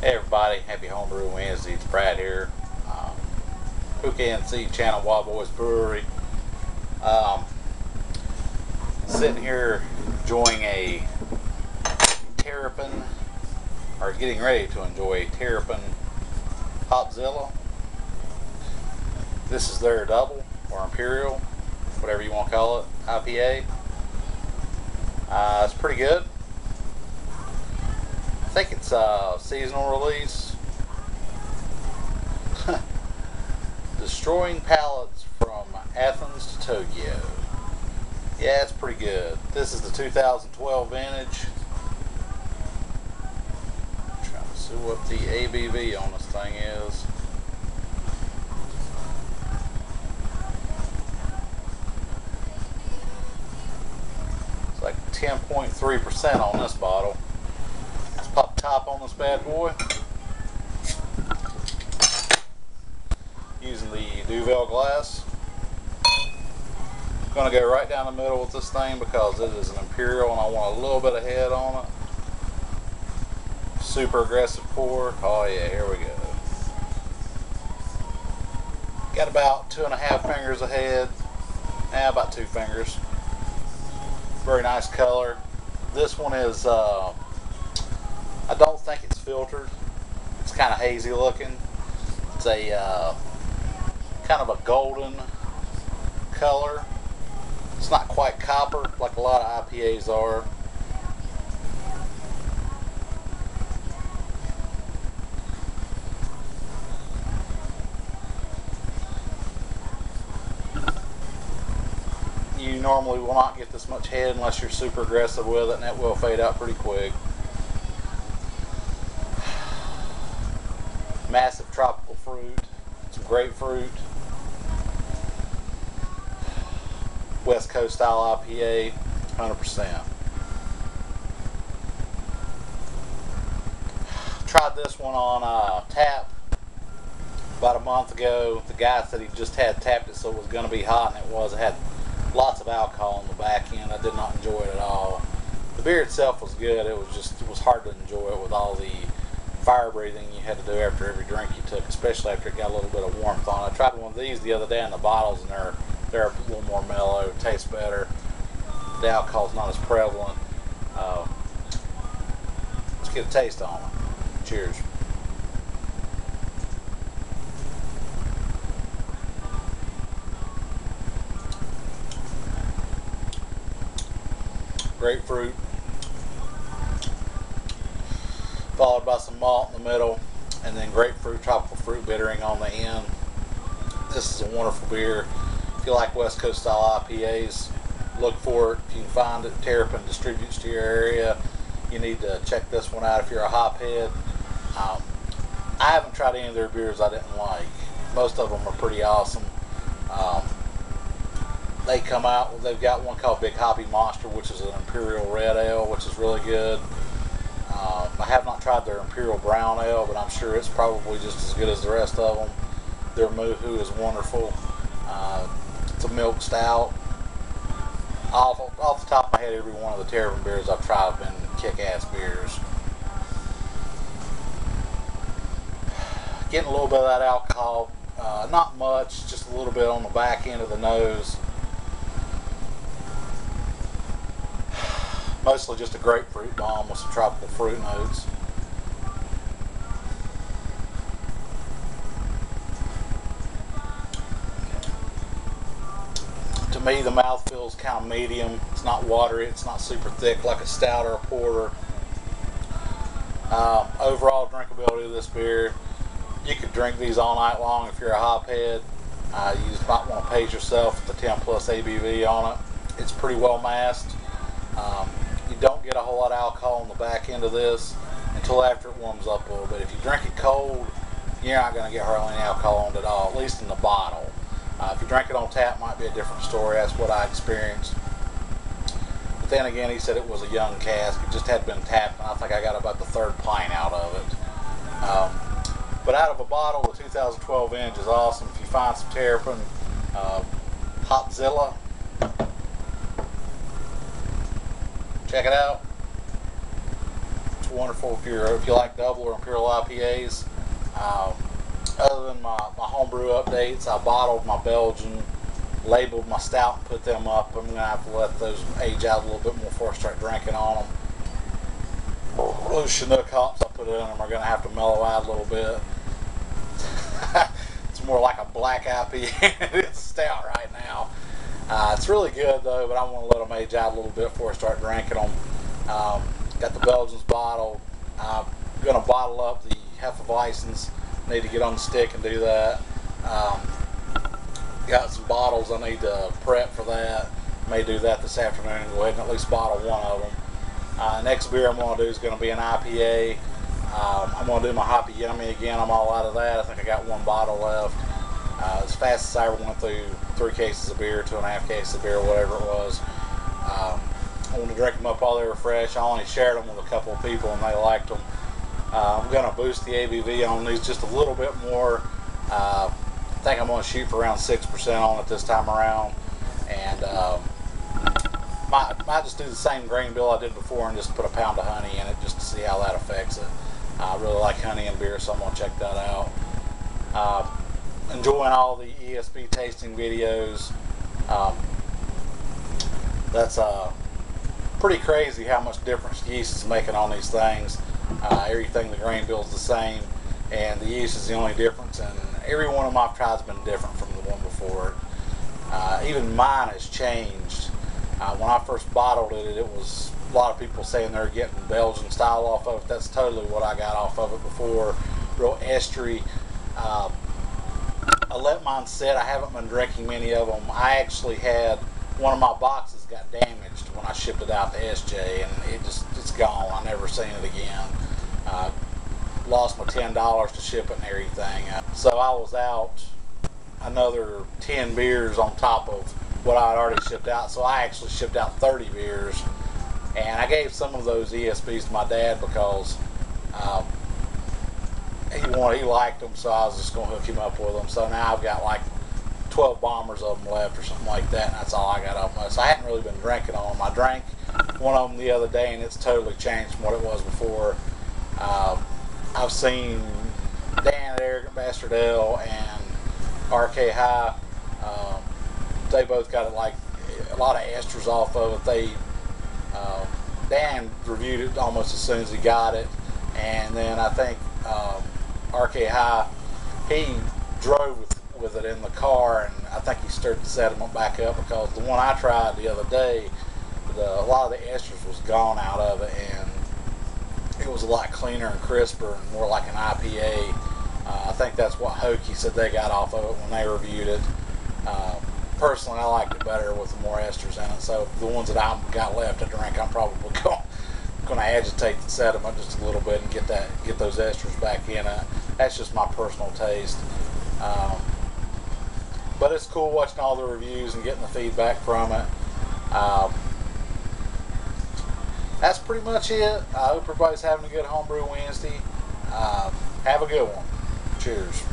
Hey everybody, happy Homebrew Wednesday. It's Brad here. Hokiehomebrew channel, Wild Boys Brewery. Um, Sitting here enjoying a Terrapin, or getting ready to enjoy a Terrapin Hopzilla. This is their double or imperial, whatever you want to call it, IPA. It's pretty good. I think it's a seasonal release. Destroying pallets from Athens to Tokyo. Yeah, it's pretty good. This is the 2012 vintage. I'm trying to see what the ABV on this thing is. It's like 10.3% on this bottle. Let's pop the top on this bad boy. Using the Duvel glass. I'm going to go right down the middle with this thing because it is an imperial and I want a little bit of head on it. Super aggressive pour. Oh yeah, here we go. Got about 2.5 fingers of head. About 2 fingers. Very nice color. This one is, I don't think it's filtered. It's kind of hazy looking. It's a kind of a golden color. It's not quite copper like a lot of IPAs are. You normally will not get this much head unless you're super aggressive with it, and that will fade out pretty quick. Massive tropical fruit, some grapefruit. West Coast style IPA, 100%. Tried this one on tap about a month ago. The guy said he just had tapped it so it was going to be hot, and it was. It had lots of alcohol on the back end. I did not enjoy it at all. The beer itself was good. It was hard to enjoy it with all the fire breathing you had to do after every drink you took, especially after it got a little bit of warmth on it. I tried one of these the other day in the bottles, and they're a little more mellow, tastes better. The alcohol's not as prevalent. Let's get a taste on it. Cheers. Grapefruit, followed by some malt in the middle, and then grapefruit, tropical fruit bittering on the end. This is a wonderful beer. If you like West Coast style IPAs, look for it. If you can find it, Terrapin distributes to your area. You need to check this one out if you're a hophead. I haven't tried any of their beers I didn't like. Most of them are pretty awesome. They come out, they've got one called Big Hoppy Monster, which is an Imperial Red Ale, which is really good. I have not tried their Imperial Brown Ale, but I'm sure it's probably just as good as the rest of them. Their Moo-Hoo is wonderful. It's a milk stout. Off the top of my head, every one of the Terrapin beers I've tried have been kick-ass beers. Getting a little bit of that alcohol, not much, just a little bit on the back end of the nose. Mostly just a grapefruit bomb with some tropical fruit notes. To me, the mouth feels kind of medium. It's not watery, it's not super thick like a stout or a porter. Overall drinkability of this beer, you could drink these all night long if you're a hophead. You just might want to pace yourself with the 10 plus ABV on it. It's pretty well masked. You don't get a whole lot of alcohol on the back end of this until after it warms up a little bit. If you drink it cold, you're not going to get hardly any alcohol on it at all, at least in the bottle. If you drink it on tap, it might be a different story. That's what I experienced. But then again, he said it was a young cask. It just had been tapped, and I think I got about the 3rd pint out of it. But out of a bottle, the 2012 vintage is awesome. If you find some Terrapin, Hopzilla, check it out. It's wonderful if you like double or imperial IPAs. Other than my homebrew updates, I bottled my Belgian, labeled my stout, and put them up. I'm gonna have to let those age out a little bit more before I start drinking on them. Those Chinook hops I put in them are gonna have to mellow out a little bit. It's more like a black IPA than it's a stout right now. It's really good though, but I want to let them age out a little bit before I start drinking them. Got the Belgians bottled. I'm going to bottle up the Hefeweizens. Need to get on the stick and do that. Got some bottles I need to prep for that. May do that this afternoon and go ahead and at least bottle one of them. Next beer I'm going to do is going to be an IPA. I'm going to do my Hoppy Yummy again. I'm all out of that. I think I got one bottle left. As fast as I ever went through 3 cases of beer, 2.5 cases of beer, whatever it was. I wanted to drink them up while they were fresh. I only shared them with a couple of people and they liked them. I'm going to boost the ABV on these just a little bit more. I think I'm going to shoot for around 6% on it this time around. And might just do the same grain bill I did before and just put a pound of honey in it just to see how that affects it. I really like honey in beer, so I'm going to check that out. Enjoying all the ESB tasting videos. That's pretty crazy how much difference yeast is making on these things. Everything, the grain bill is the same, and the yeast is the only difference. And every one of them I've tried has been different from the one before. Even mine has changed. When I first bottled it, it was a lot of people saying they're getting Belgian style off of it. That's totally what I got off of it before. Real estery. I let mine sit. I haven't been drinking many of them. I actually had one of my boxes got damaged when I shipped it out to SJ, and it's gone. I never seen it again. Lost my $10 to ship it and everything. So I was out another 10 beers on top of what I had already shipped out. So I actually shipped out 30 beers, and I gave some of those ESBs to my dad because he liked them, so I was just going to hook him up with them. So now I've got like 12 bombers of them left or something like that, and that's all I got of them. So I hadn't really been drinking on them. I drank one of them the other day, and it's totally changed from what it was before. I've seen Dan at Arrogant Bastard Ale and RK High. They both got like a lot of esters off of it. Dan reviewed it almost as soon as he got it, and then I think RK High, he drove with it in the car, and I think he stirred the sediment back up because the one I tried the other day, a lot of the esters was gone out of it, and it was a lot cleaner and crisper and more like an IPA. I think that's what Hokie said they got off of it when they reviewed it. Personally, I liked it better with more esters in it. So the ones that I've got left to drink, I'm probably going to agitate the sediment just a little bit and get those esters back in it. That's just my personal taste. But it's cool watching all the reviews and getting the feedback from it. That's pretty much it. I hope everybody's having a good Homebrew Wednesday. Have a good one. Cheers.